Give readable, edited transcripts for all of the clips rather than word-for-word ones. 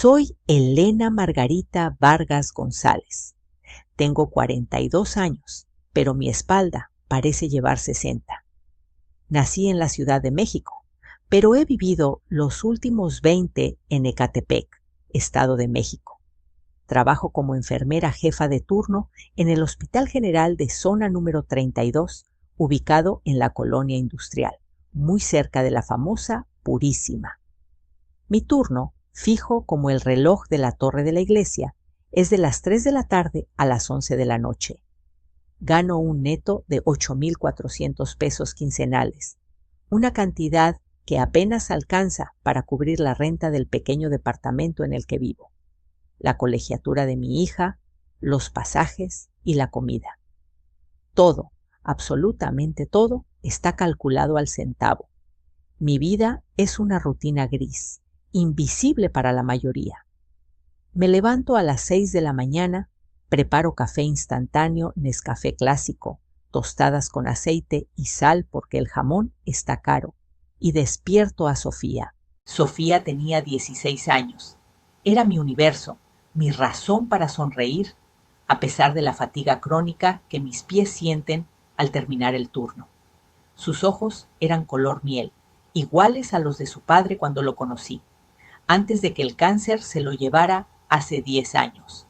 Soy Elena Margarita Vargas González. Tengo 42 años, pero mi espalda parece llevar 60. Nací en la Ciudad de México, pero he vivido los últimos 20 en Ecatepec, Estado de México. Trabajo como enfermera jefa de turno en el Hospital General de Zona número 32, ubicado en la Colonia Industrial, muy cerca de la famosa Purísima. Mi turno, fijo como el reloj de la torre de la iglesia, es de las 3 de la tarde a las 11 de la noche. Gano un neto de 8,400 pesos quincenales, una cantidad que apenas alcanza para cubrir la renta del pequeño departamento en el que vivo, la colegiatura de mi hija, los pasajes y la comida. Todo, absolutamente todo, está calculado al centavo. Mi vida es una rutina gris, invisible para la mayoría. Me levanto a las 6 de la mañana, preparo café instantáneo Nescafé clásico, tostadas con aceite y sal porque el jamón está caro, y despierto a Sofía. Sofía tenía 16 años. Era mi universo, mi razón para sonreír, a pesar de la fatiga crónica que mis pies sienten al terminar el turno. Sus ojos eran color miel, iguales a los de su padre cuando lo conocí, antes de que el cáncer se lo llevara hace 10 años.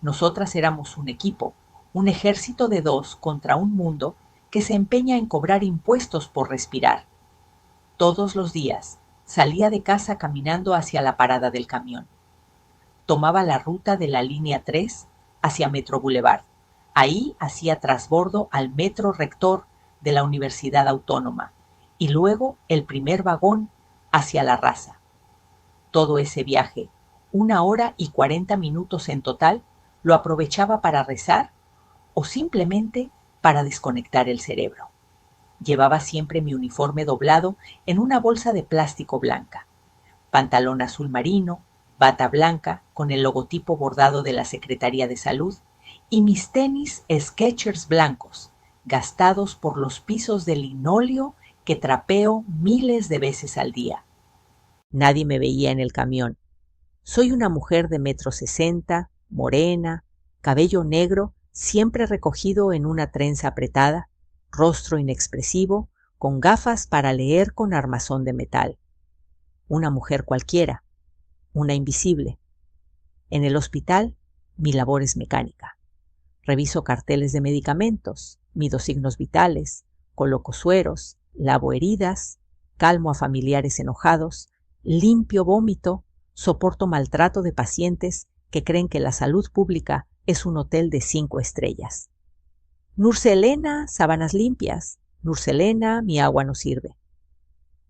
Nosotras éramos un equipo, un ejército de dos contra un mundo que se empeña en cobrar impuestos por respirar. Todos los días salía de casa caminando hacia la parada del camión. Tomaba la ruta de la línea 3 hacia Metro Boulevard. Ahí hacía trasbordo al Metro Rector de la Universidad Autónoma y luego el primer vagón hacia La Raza. Todo ese viaje, 1 hora y 40 minutos en total, lo aprovechaba para rezar o simplemente para desconectar el cerebro. Llevaba siempre mi uniforme doblado en una bolsa de plástico blanca, pantalón azul marino, bata blanca con el logotipo bordado de la Secretaría de Salud y mis tenis Skechers blancos, gastados por los pisos de linóleo que trapeo miles de veces al día. Nadie me veía en el camión. Soy una mujer de 1,60 m, morena, cabello negro, siempre recogido en una trenza apretada, rostro inexpresivo, con gafas para leer con armazón de metal. Una mujer cualquiera, una invisible. En el hospital, mi labor es mecánica. Reviso carteles de medicamentos, mido signos vitales, coloco sueros, lavo heridas, calmo a familiares enojados, limpio vómito, soporto maltrato de pacientes que creen que la salud pública es un hotel de 5 estrellas. Nurselena, sábanas limpias. Nurselena, mi agua no sirve.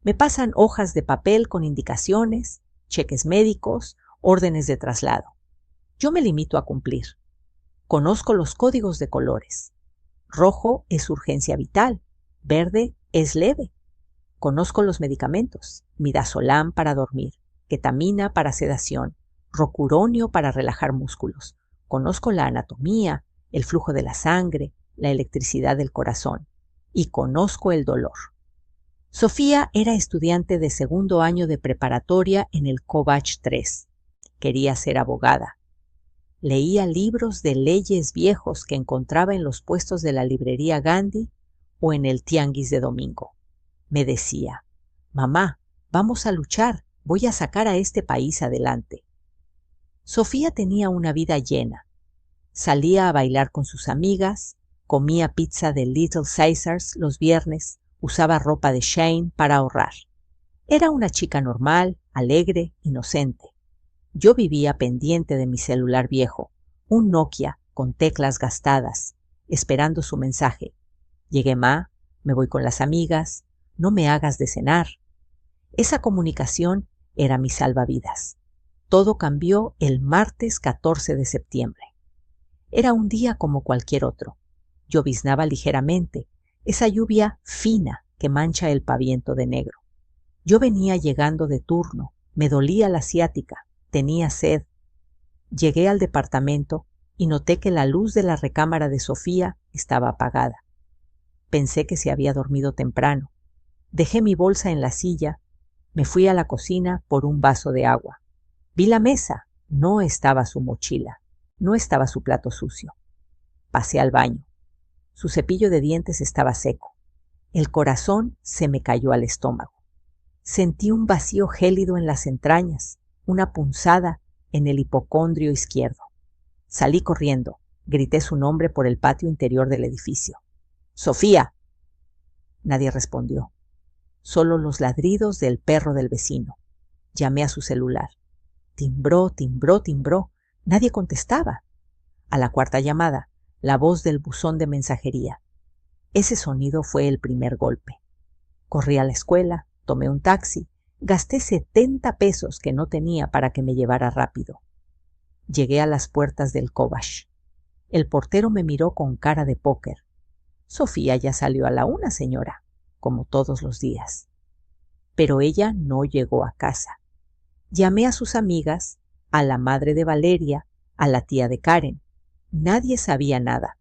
Me pasan hojas de papel con indicaciones, cheques médicos, órdenes de traslado. Yo me limito a cumplir. Conozco los códigos de colores. Rojo es urgencia vital, verde es leve. Conozco los medicamentos, midazolam para dormir, ketamina para sedación, rocuronio para relajar músculos. Conozco la anatomía, el flujo de la sangre, la electricidad del corazón. Y conozco el dolor. Sofía era estudiante de 2º año de preparatoria en el Covach 3. Quería ser abogada. Leía libros de leyes viejos que encontraba en los puestos de la librería Gandhi o en el tianguis de domingo. Me decía, mamá, vamos a luchar, voy a sacar a este país adelante. Sofía tenía una vida llena. Salía a bailar con sus amigas, comía pizza de Little Caesars los viernes, usaba ropa de Shein para ahorrar. Era una chica normal, alegre, inocente. Yo vivía pendiente de mi celular viejo, un Nokia con teclas gastadas, esperando su mensaje. Llegué, ma, me voy con las amigas, no me hagas de cenar. Esa comunicación era mi salvavidas. Todo cambió el martes 14 de septiembre. Era un día como cualquier otro. Lloviznaba ligeramente, esa lluvia fina que mancha el paviento de negro. Yo venía llegando de turno, me dolía la ciática, tenía sed. Llegué al departamento y noté que la luz de la recámara de Sofía estaba apagada. Pensé que se había dormido temprano. Dejé mi bolsa en la silla, me fui a la cocina por un vaso de agua. Vi la mesa. No estaba su mochila. No estaba su plato sucio. Pasé al baño. Su cepillo de dientes estaba seco. El corazón se me cayó al estómago. Sentí un vacío gélido en las entrañas, una punzada en el hipocondrio izquierdo. Salí corriendo. Grité su nombre por el patio interior del edificio. ¡Sofía! Nadie respondió. Solo los ladridos del perro del vecino. Llamé a su celular. Timbró, timbró, timbró. Nadie contestaba. A la cuarta llamada, la voz del buzón de mensajería. Ese sonido fue el primer golpe. Corrí a la escuela, tomé un taxi, gasté 70 pesos que no tenía para que me llevara rápido. Llegué a las puertas del Kovash. El portero me miró con cara de póker. Sofía ya salió a la 1, señora, como todos los días. Pero ella no llegó a casa. Llamé a sus amigas, a la madre de Valeria, a la tía de Karen. Nadie sabía nada.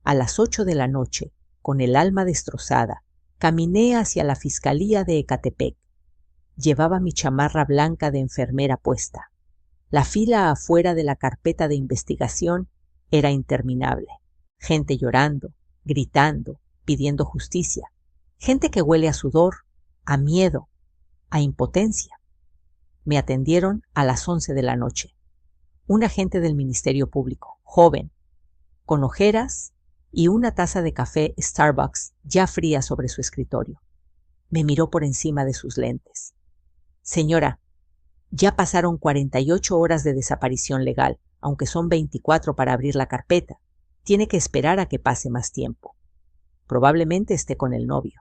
A las 8 de la noche, con el alma destrozada, caminé hacia la Fiscalía de Ecatepec. Llevaba mi chamarra blanca de enfermera puesta. La fila afuera de la carpeta de investigación era interminable. Gente llorando, gritando, pidiendo justicia. Gente que huele a sudor, a miedo, a impotencia. Me atendieron a las 11 de la noche. Un agente del Ministerio Público, joven, con ojeras y una taza de café Starbucks ya fría sobre su escritorio. Me miró por encima de sus lentes. Señora, ya pasaron 48 horas de desaparición legal, aunque son 24 para abrir la carpeta. Tiene que esperar a que pase más tiempo. Probablemente esté con el novio.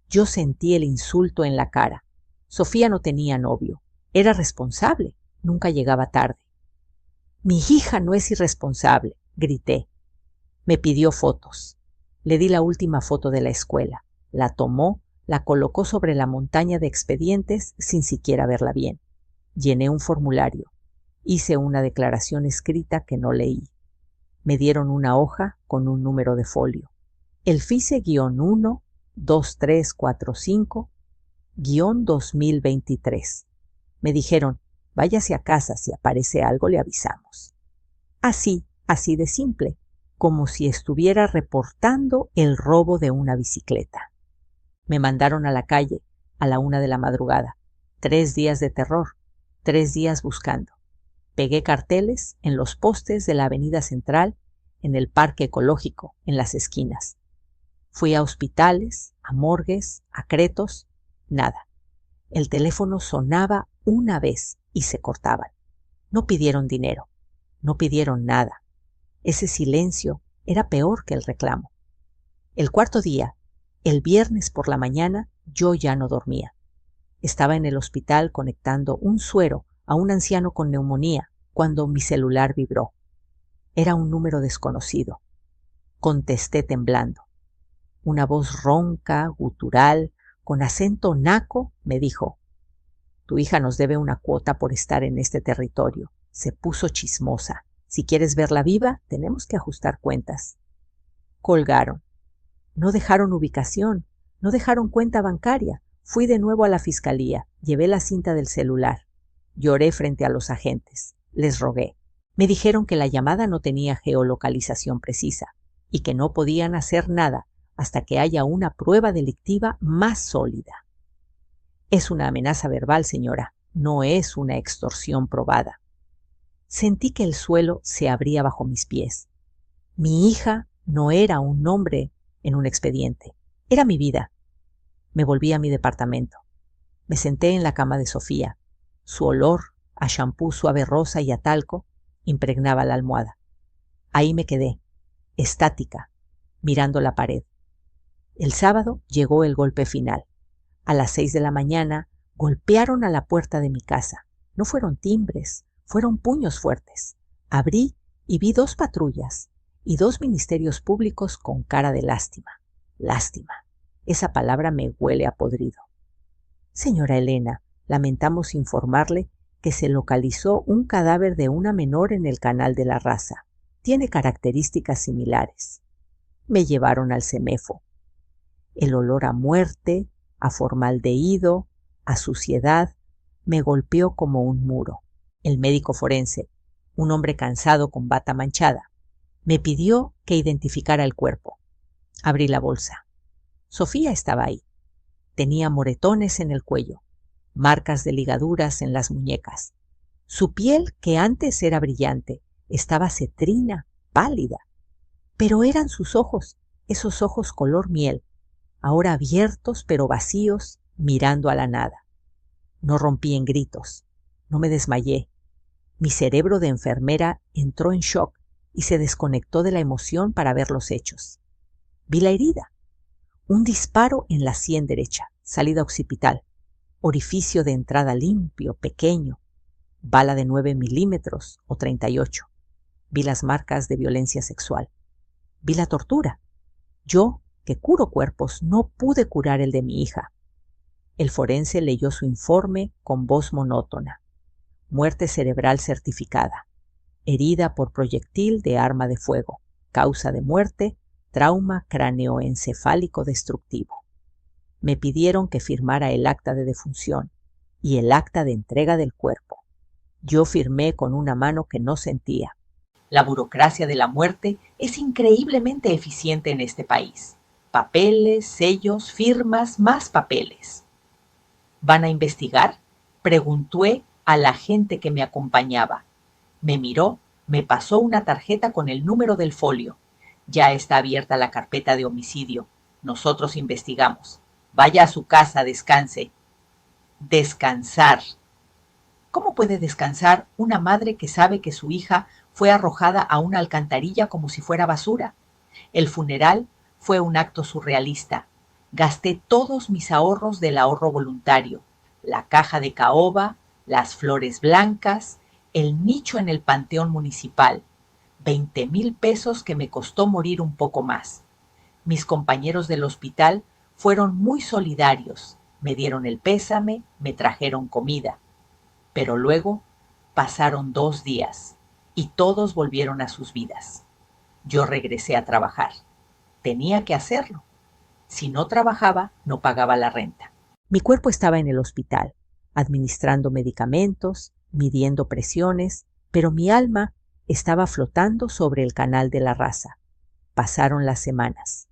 Yo sentí el insulto en la cara. Sofía no tenía novio. Era responsable. Nunca llegaba tarde. Mi hija no es irresponsable, grité. Me pidió fotos. Le di la última foto de la escuela. La tomó, la colocó sobre la montaña de expedientes sin siquiera verla bien. Llené un formulario. Hice una declaración escrita que no leí. Me dieron una hoja con un número de folio. El FICE-1 2345-2023. Me dijeron, váyase a casa, si aparece algo le avisamos. Así de simple, como si estuviera reportando el robo de una bicicleta. Me mandaron a la calle a la 1 de la madrugada. 3 días de terror, 3 días buscando. Pegué carteles en los postes de la avenida central, en el parque ecológico, en las esquinas. Fui a hospitales, a morgues, a cretos, nada. El teléfono sonaba una vez y se cortaban. No pidieron dinero, no pidieron nada. Ese silencio era peor que el reclamo. El cuarto día, el viernes por la mañana, yo ya no dormía. Estaba en el hospital conectando un suero a un anciano con neumonía cuando mi celular vibró. Era un número desconocido. Contesté temblando. Una voz ronca, gutural, con acento naco, me dijo: tu hija nos debe una cuota por estar en este territorio. Se puso chismosa. Si quieres verla viva, tenemos que ajustar cuentas. Colgaron. No dejaron ubicación, no dejaron cuenta bancaria. Fui de nuevo a la fiscalía, llevé la cinta del celular. Lloré frente a los agentes. Les rogué. Me dijeron que la llamada no tenía geolocalización precisa y que no podían hacer nada hasta que haya una prueba delictiva más sólida. Es una amenaza verbal, señora, no es una extorsión probada. Sentí que el suelo se abría bajo mis pies. Mi hija no era un nombre en un expediente, era mi vida. Me volví a mi departamento. Me senté en la cama de Sofía. Su olor a champú suave rosa y a talco impregnaba la almohada. Ahí me quedé, estática, mirando la pared. El sábado llegó el golpe final. A las 6 de la mañana golpearon a la puerta de mi casa. No fueron timbres, fueron puños fuertes. Abrí y vi 2 patrullas y 2 ministerios públicos con cara de lástima. Lástima. Esa palabra me huele a podrido. Señora Elena, lamentamos informarle que se localizó un cadáver de una menor en el Canal de la Raza. Tiene características similares. Me llevaron al CEMEFO. El olor a muerte, a formaldehído, a suciedad, me golpeó como un muro. El médico forense, un hombre cansado con bata manchada, me pidió que identificara el cuerpo. Abrí la bolsa. Sofía estaba ahí. Tenía moretones en el cuello, marcas de ligaduras en las muñecas. Su piel, que antes era brillante, estaba cetrina, pálida. Pero eran sus ojos, esos ojos color miel, ahora abiertos pero vacíos, mirando a la nada. No rompí en gritos, no me desmayé. Mi cerebro de enfermera entró en shock y se desconectó de la emoción para ver los hechos. Vi la herida. Un disparo en la sien derecha, salida occipital, orificio de entrada limpio, pequeño, bala de 9 milímetros o 38. Vi las marcas de violencia sexual. Vi la tortura. Yo, que curo cuerpos, no pude curar el de mi hija. El forense leyó su informe con voz monótona. Muerte cerebral certificada. Herida por proyectil de arma de fuego. Causa de muerte, trauma cráneoencefálico destructivo. Me pidieron que firmara el acta de defunción y el acta de entrega del cuerpo. Yo firmé con una mano que no sentía. La burocracia de la muerte es increíblemente eficiente en este país. Papeles, sellos, firmas, más papeles. ¿Van a investigar?, pregunté a la gente que me acompañaba. Me miró, me pasó una tarjeta con el número del folio. Ya está abierta la carpeta de homicidio. Nosotros investigamos. Vaya a su casa, descanse. Descansar. ¿Cómo puede descansar una madre que sabe que su hija fue arrojada a una alcantarilla como si fuera basura? El funeral fue un acto surrealista. Gasté todos mis ahorros del ahorro voluntario, la caja de caoba, las flores blancas, el nicho en el panteón municipal, 20,000 pesos que me costó morir un poco más. Mis compañeros del hospital fueron muy solidarios, me dieron el pésame, me trajeron comida. Pero luego pasaron 2 días y todos volvieron a sus vidas. Yo regresé a trabajar. Tenía que hacerlo. Si no trabajaba, no pagaba la renta. Mi cuerpo estaba en el hospital, administrando medicamentos, midiendo presiones, pero mi alma estaba flotando sobre el canal de la Raza. Pasaron las semanas.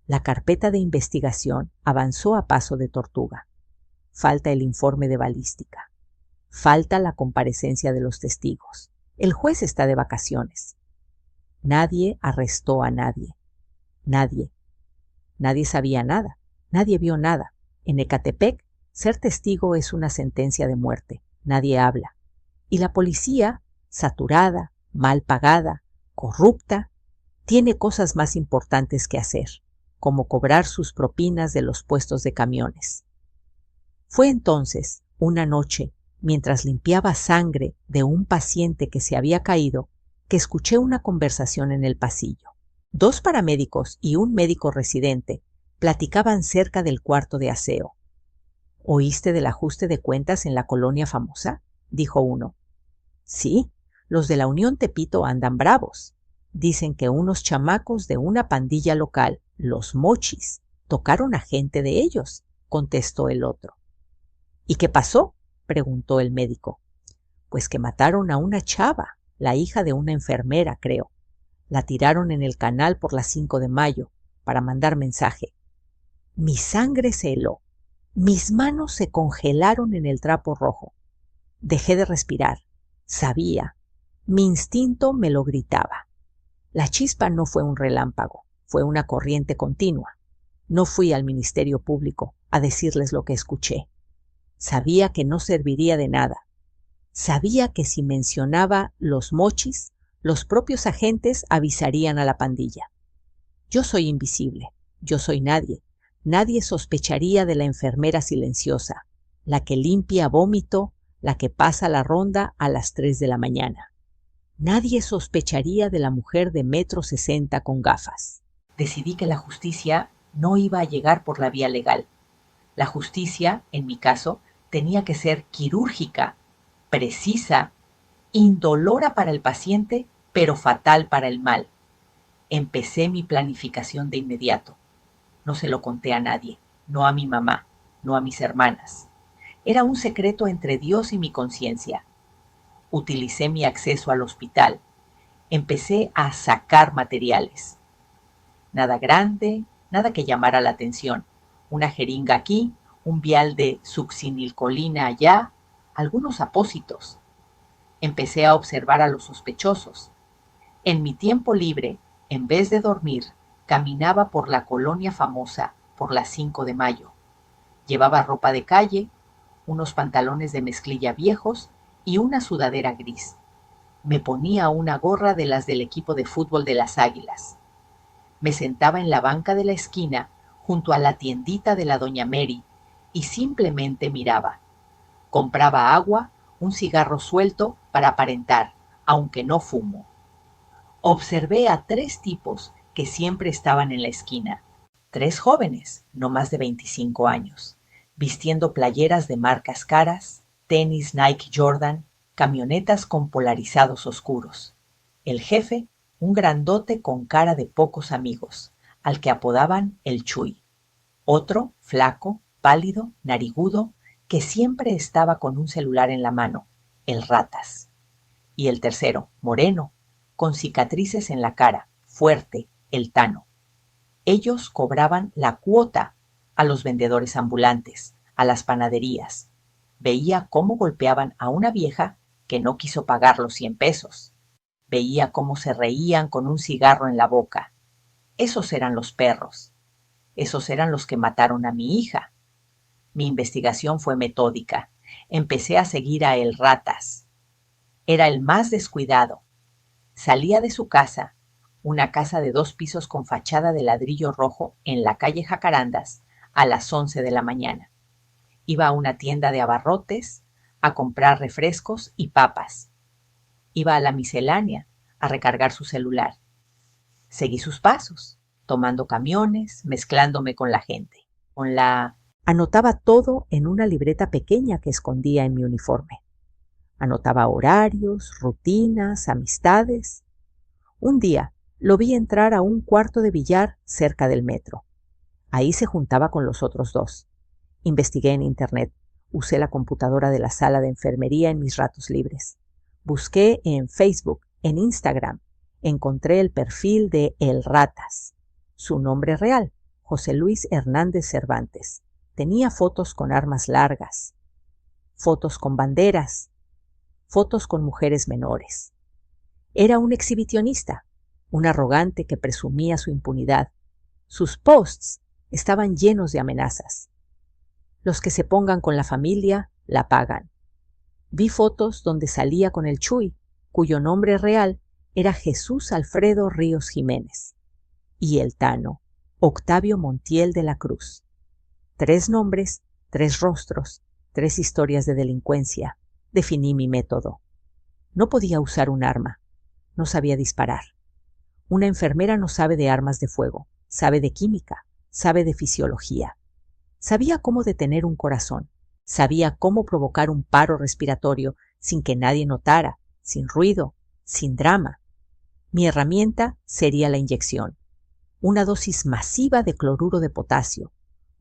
La carpeta de investigación avanzó a paso de tortuga. Falta el informe de balística. Falta la comparecencia de los testigos. El juez está de vacaciones. Nadie arrestó a nadie. Nadie. Nadie sabía nada. Nadie vio nada. En Ecatepec, ser testigo es una sentencia de muerte. Nadie habla. Y la policía, saturada, mal pagada, corrupta, tiene cosas más importantes que hacer, como cobrar sus propinas de los puestos de camiones. Fue entonces, una noche, mientras limpiaba sangre de un paciente que se había caído, que escuché una conversación en el pasillo. 2 paramédicos y un médico residente platicaban cerca del cuarto de aseo. ¿Oíste del ajuste de cuentas en la colonia famosa?, dijo uno. Sí, los de la Unión Tepito andan bravos. Dicen que unos chamacos de una pandilla local, los Mochis, tocaron a gente de ellos, contestó el otro. ¿Y qué pasó?, preguntó el médico. Pues que mataron a una chava, la hija de una enfermera, creo. La tiraron en el canal por las 5 de mayo, para mandar mensaje. Mi sangre se heló. Mis manos se congelaron en el trapo rojo. Dejé de respirar. Sabía. Mi instinto me lo gritaba. La chispa no fue un relámpago, fue una corriente continua. No fui al Ministerio Público a decirles lo que escuché. Sabía que no serviría de nada. Sabía que si mencionaba los Mochis, los propios agentes avisarían a la pandilla. Yo soy invisible, yo soy nadie. Nadie sospecharía de la enfermera silenciosa, la que limpia vómito, la que pasa la ronda a las 3 de la mañana. Nadie sospecharía de la mujer de 1,60 m con gafas. Decidí que la justicia no iba a llegar por la vía legal. La justicia, en mi caso, tenía que ser quirúrgica, precisa, indolora para el paciente, pero fatal para el mal. Empecé mi planificación de inmediato. No se lo conté a nadie, no a mi mamá, no a mis hermanas. Era un secreto entre Dios y mi conciencia. Utilicé mi acceso al hospital. Empecé a sacar materiales. Nada grande, nada que llamara la atención. Una jeringa aquí, un vial de succinilcolina allá, algunos apósitos. Empecé a observar a los sospechosos. En mi tiempo libre, en vez de dormir, caminaba por la colonia famosa por las 5 de mayo. Llevaba ropa de calle, unos pantalones de mezclilla viejos y una sudadera gris. Me ponía una gorra de las del equipo de fútbol de las Águilas. Me sentaba en la banca de la esquina junto a la tiendita de la doña Mary y simplemente miraba. Compraba agua, un cigarro suelto para aparentar, aunque no fumo. Observé a 3 tipos que siempre estaban en la esquina. 3 jóvenes, no más de 25 años, vistiendo playeras de marcas caras, tenis Nike Jordan, camionetas con polarizados oscuros. El jefe, un grandote con cara de pocos amigos, al que apodaban el Chuy. Otro, flaco, pálido, narigudo, que siempre estaba con un celular en la mano, el Ratas. Y el tercero, moreno, con cicatrices en la cara, fuerte, el Tano. Ellos cobraban la cuota a los vendedores ambulantes, a las panaderías. Veía cómo golpeaban a una vieja que no quiso pagar los 100 pesos. Veía cómo se reían con un cigarro en la boca. Esos eran los perros. Esos eran los que mataron a mi hija. Mi investigación fue metódica. Empecé a seguir a el Ratas. Era el más descuidado. Salía de su casa, una casa de 2 pisos con fachada de ladrillo rojo en la calle Jacarandas, a las 11 de la mañana. Iba a una tienda de abarrotes a comprar refrescos y papas. Iba a la miscelánea a recargar su celular. Seguí sus pasos, tomando camiones, mezclándome con la gente. Anotaba todo en una libreta pequeña que escondía en mi uniforme. Anotaba horarios, rutinas, amistades. Un día lo vi entrar a un cuarto de billar cerca del metro. Ahí se juntaba con los otros 2. Investigué en internet. Usé la computadora de la sala de enfermería en mis ratos libres. Busqué en Facebook, en Instagram. Encontré el perfil de El Ratas. Su nombre real, José Luis Hernández Cervantes. Tenía fotos con armas largas, fotos con banderas, fotos con mujeres menores. Era un exhibicionista, un arrogante que presumía su impunidad. Sus posts estaban llenos de amenazas. Los que se pongan con la familia la pagan. Vi fotos donde salía con el Chuy, cuyo nombre real era Jesús Alfredo Ríos Jiménez, y el Tano, Octavio Montiel de la Cruz. 3 nombres, 3 rostros, 3 historias de delincuencia. Definí mi método. No podía usar un arma. No sabía disparar. Una enfermera no sabe de armas de fuego, sabe de química, sabe de fisiología. Sabía cómo detener un corazón, sabía cómo provocar un paro respiratorio sin que nadie notara, sin ruido, sin drama. Mi herramienta sería la inyección, una dosis masiva de cloruro de potasio,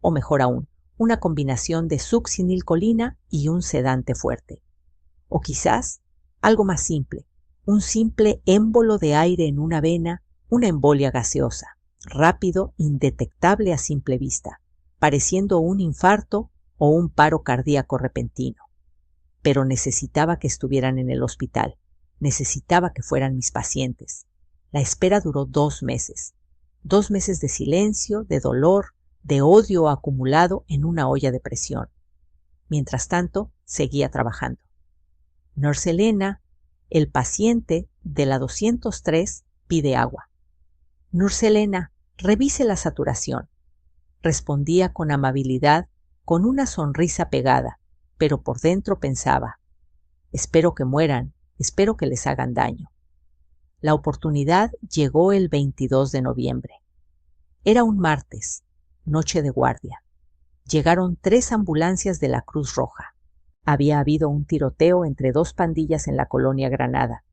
o mejor aún, una combinación de succinilcolina y un sedante fuerte. O quizás algo más simple, un simple émbolo de aire en una vena, una embolia gaseosa, rápido, indetectable a simple vista, pareciendo un infarto o un paro cardíaco repentino. Pero necesitaba que estuvieran en el hospital, necesitaba que fueran mis pacientes. La espera duró 2 meses, 2 meses de silencio, de dolor, de odio acumulado en una olla de presión. Mientras tanto, seguía trabajando. Nurse Elena, el paciente de la 203, pide agua. Nurse Elena, revise la saturación. Respondía con amabilidad, con una sonrisa pegada, pero por dentro pensaba, espero que mueran, espero que les hagan daño. La oportunidad llegó el 22 de noviembre. Era un martes, noche de guardia. Llegaron 3 ambulancias de la Cruz Roja. Había habido un tiroteo entre 2 pandillas en la colonia Granada.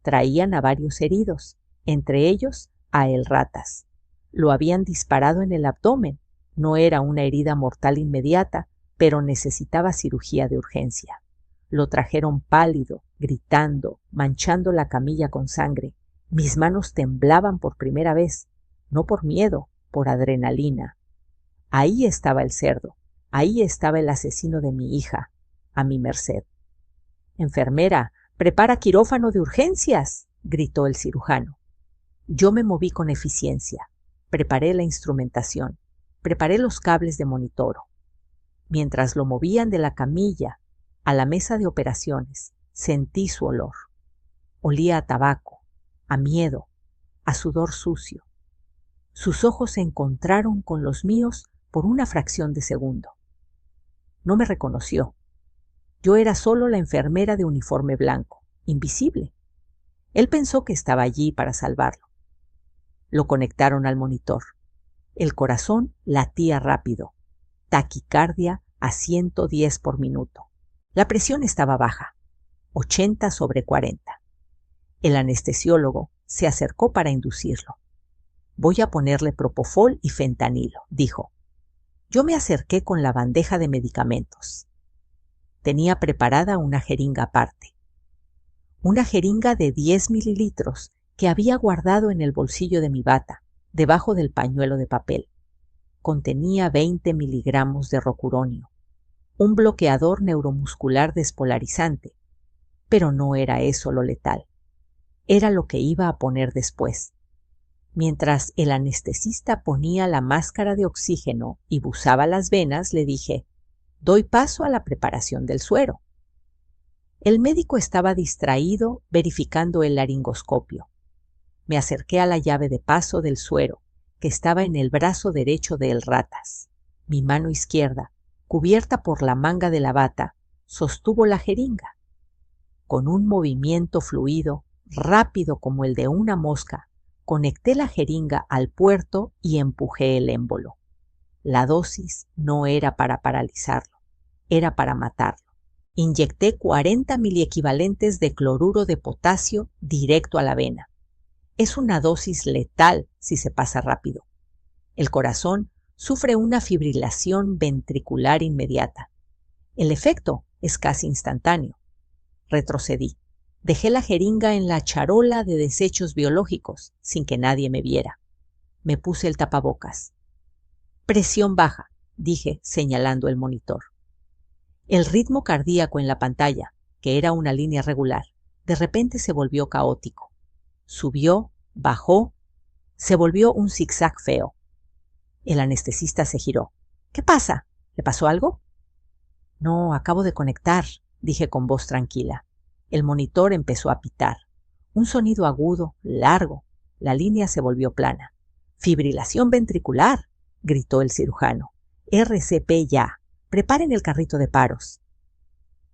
Traían a varios heridos, entre ellos a el Ratas. Lo habían disparado en el abdomen. No era una herida mortal inmediata, pero necesitaba cirugía de urgencia. Lo trajeron pálido, gritando, manchando la camilla con sangre. Mis manos temblaban por primera vez, no por miedo, por adrenalina. Ahí estaba el cerdo, ahí estaba el asesino de mi hija, a mi merced. «Enfermera, prepara quirófano de urgencias», gritó el cirujano. Yo me moví con eficiencia, preparé la instrumentación, preparé los cables de monitoro. Mientras lo movían de la camilla a la mesa de operaciones, sentí su olor. Olía a tabaco, a miedo, a sudor sucio. Sus ojos se encontraron con los míos por una fracción de segundo. No me reconoció. Yo era solo la enfermera de uniforme blanco, invisible. Él pensó que estaba allí para salvarlo. Lo conectaron al monitor. El corazón latía rápido, taquicardia a 110 por minuto. La presión estaba baja, 80/40. El anestesiólogo se acercó para inducirlo. «Voy a ponerle propofol y fentanilo», dijo. Yo me acerqué con la bandeja de medicamentos. Tenía preparada una jeringa aparte. Una jeringa de 10 mililitros que había guardado en el bolsillo de mi bata, debajo del pañuelo de papel. Contenía 20 miligramos de rocuronio, un bloqueador neuromuscular despolarizante. Pero no era eso lo letal. Era lo que iba a poner después. Mientras el anestesista ponía la máscara de oxígeno y buzaba las venas, le dije: «Doy paso a la preparación del suero». El médico estaba distraído verificando el laringoscopio. Me acerqué a la llave de paso del suero, que estaba en el brazo derecho de El Ratas. Mi mano izquierda, cubierta por la manga de la bata, sostuvo la jeringa. Con un movimiento fluido, rápido como el de una mosca, conecté la jeringa al puerto y empujé el émbolo. La dosis no era para paralizarlo, era para matarlo. Inyecté 40 miliequivalentes de cloruro de potasio directo a la vena. Es una dosis letal si se pasa rápido. El corazón sufre una fibrilación ventricular inmediata. El efecto es casi instantáneo. Retrocedí. Dejé la jeringa en la charola de desechos biológicos sin que nadie me viera. Me puse el tapabocas. «Presión baja», dije señalando el monitor. El ritmo cardíaco en la pantalla, que era una línea regular, de repente se volvió caótico. Subió, bajó, se volvió un zigzag feo. El anestesista se giró. «¿Qué pasa? ¿Le pasó algo?» «No, acabo de conectar», dije con voz tranquila. El monitor empezó a pitar. Un sonido agudo, largo. La línea se volvió plana. «Fibrilación ventricular», gritó el cirujano. «RCP ya. Preparen el carrito de paros».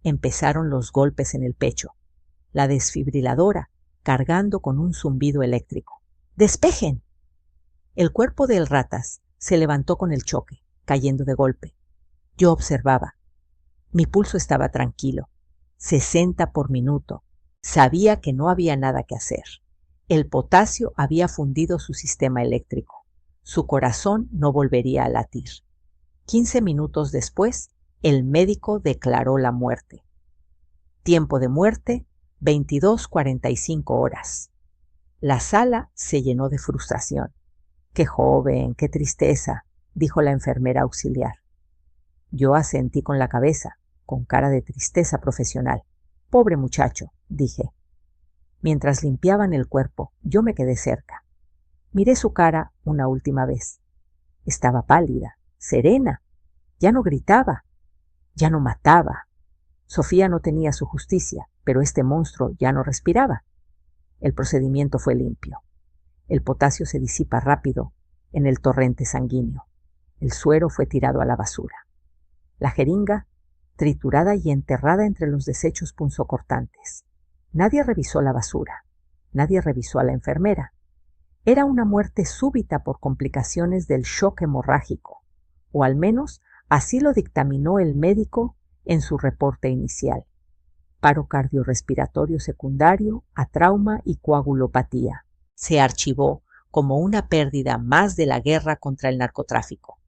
Empezaron los golpes en el pecho. La desfibriladora, cargando con un zumbido eléctrico. «¡Despejen!». El cuerpo de El Ratas se levantó con el choque, cayendo de golpe. Yo observaba. Mi pulso estaba tranquilo. 60 por minuto. Sabía que no había nada que hacer. El potasio había fundido su sistema eléctrico. Su corazón no volvería a latir. 15 minutos después, el médico declaró la muerte. Tiempo de muerte, 22:45 horas. La sala se llenó de frustración. «Qué joven, qué tristeza», dijo la enfermera auxiliar. Yo asentí con la cabeza, con cara de tristeza profesional. «Pobre muchacho», dije. Mientras limpiaban el cuerpo, yo me quedé cerca. Miré su cara una última vez. Estaba pálida, serena. Ya no gritaba, ya no mataba. Sofía no tenía su justicia, pero este monstruo ya no respiraba. El procedimiento fue limpio. El potasio se disipa rápido en el torrente sanguíneo. El suero fue tirado a la basura. La jeringa, triturada y enterrada entre los desechos punzocortantes. Nadie revisó la basura. Nadie revisó a la enfermera. Era una muerte súbita por complicaciones del shock hemorrágico, o al menos así lo dictaminó el médico en su reporte inicial. Paro cardiorrespiratorio secundario a trauma y coagulopatía. Se archivó como una pérdida más de la guerra contra el narcotráfico.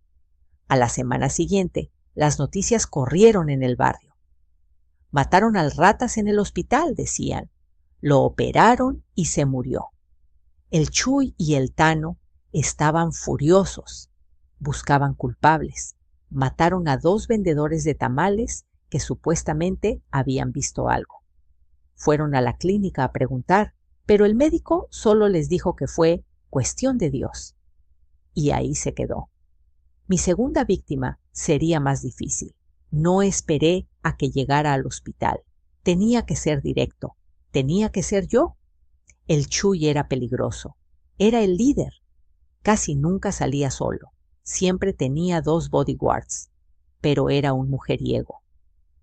A la semana siguiente, Las noticias corrieron en el barrio. Mataron al Ratas en el hospital, decían. Lo operaron y se murió. El Chuy y el Tano estaban furiosos. Buscaban culpables. Mataron a 2 vendedores de tamales que supuestamente habían visto algo. Fueron a la clínica a preguntar, pero el médico solo les dijo que fue cuestión de Dios. Y ahí se quedó. Mi segunda víctima sería más difícil. No esperé a que llegara al hospital. Tenía que ser directo. Tenía que ser yo. El Chuy era peligroso. Era el líder. Casi nunca salía solo. Siempre tenía 2 bodyguards. Pero era un mujeriego.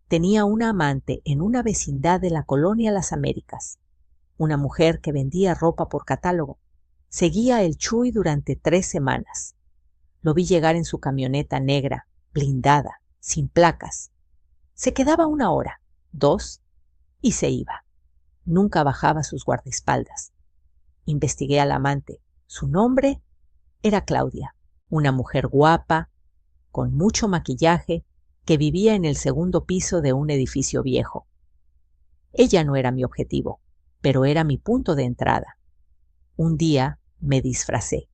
Tenía una amante en una vecindad de la colonia Las Américas. Una mujer que vendía ropa por catálogo. Seguía el Chuy durante 3 semanas. Lo vi llegar en su camioneta negra, blindada, sin placas. Se quedaba 1 hora, 2, y se iba. Nunca bajaba sus guardaespaldas. Investigué al amante. Su nombre era Claudia, una mujer guapa, con mucho maquillaje, que vivía en el 2º piso de un edificio viejo. Ella no era mi objetivo, pero era mi punto de entrada. Un día me disfracé.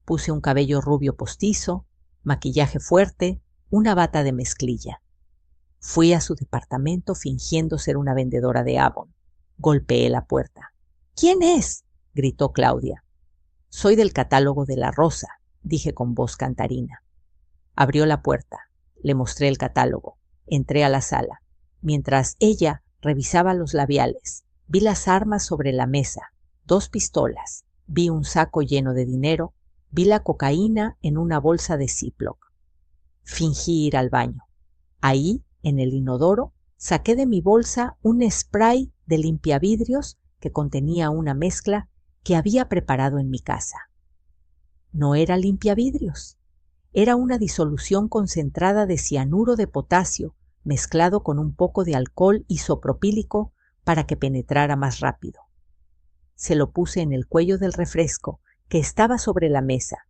Puse un cabello rubio postizo, maquillaje fuerte, una bata de mezclilla. Fui a su departamento fingiendo ser una vendedora de Avon. Golpeé la puerta. ¿Quién es?, gritó Claudia. Soy del catálogo de La Rosa, dije con voz cantarina. Abrió la puerta. Le mostré el catálogo. Entré a la sala. Mientras ella revisaba los labiales, vi las armas sobre la mesa, 2 pistolas, vi un saco lleno de dinero, vi la cocaína en una bolsa de Ziploc. Fingí ir al baño. Ahí, en el inodoro, saqué de mi bolsa un spray de limpiavidrios que contenía una mezcla que había preparado en mi casa. No era limpiavidrios. Era una disolución concentrada de cianuro de potasio mezclado con un poco de alcohol isopropílico para que penetrara más rápido. Se lo puse en el cuello del refresco que estaba sobre la mesa,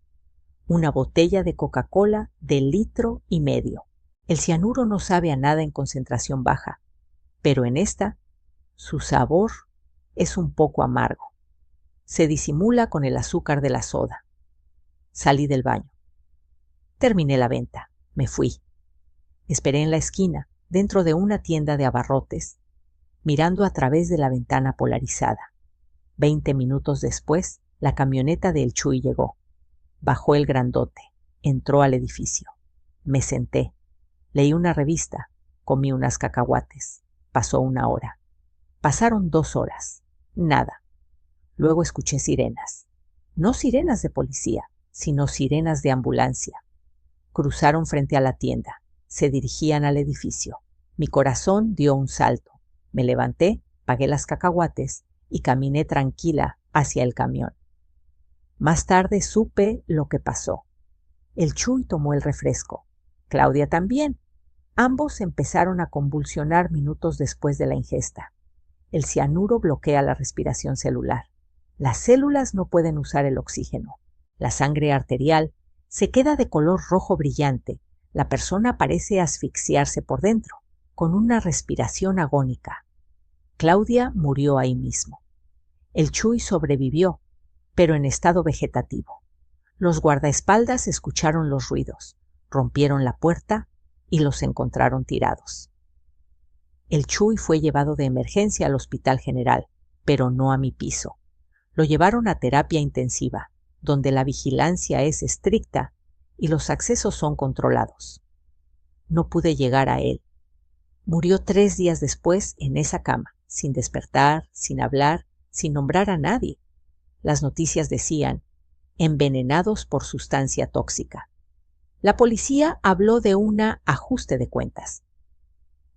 una botella de Coca-Cola de 1,5 litros. El cianuro no sabe a nada en concentración baja, pero en esta, su sabor es un poco amargo. Se disimula con el azúcar de la soda. Salí del baño. Terminé la venta. Me fui. Esperé en la esquina, dentro de una tienda de abarrotes, mirando a través de la ventana polarizada. 20 minutos después, la camioneta de El Chuy llegó. Bajó el grandote. Entró al edificio. Me senté. Leí una revista. Comí unas cacahuates. Pasó 1 hora. Pasaron 2 horas. Nada. Luego escuché sirenas. No sirenas de policía, sino sirenas de ambulancia. Cruzaron frente a la tienda. Se dirigían al edificio. Mi corazón dio un salto. Me levanté, pagué las cacahuates y caminé tranquila hacia el camión. Más tarde supe lo que pasó. El Chuy tomó el refresco. Claudia también. Ambos empezaron a convulsionar minutos después de la ingesta. El cianuro bloquea la respiración celular. Las células no pueden usar el oxígeno. La sangre arterial se queda de color rojo brillante. La persona parece asfixiarse por dentro, con una respiración agónica. Claudia murió ahí mismo. El Chuy sobrevivió, pero en estado vegetativo. Los guardaespaldas escucharon los ruidos, rompieron la puerta y los encontraron tirados. El Chuy fue llevado de emergencia al Hospital General, pero no a mi piso. Lo llevaron a terapia intensiva, donde la vigilancia es estricta y los accesos son controlados. No pude llegar a él. Murió 3 días después en esa cama, sin despertar, sin hablar, sin nombrar a nadie. Las noticias decían, envenenados por sustancia tóxica. La policía habló de un ajuste de cuentas.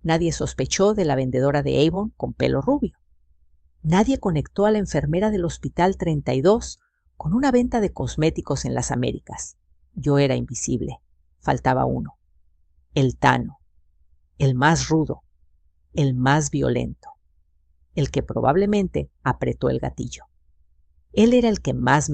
Nadie sospechó de la vendedora de Avon con pelo rubio. Nadie conectó a la enfermera del Hospital 32 con una venta de cosméticos en las Américas. Yo era invisible. Faltaba uno. El Tano. El más rudo. El más violento. El que probablemente apretó el gatillo. Él era el que más me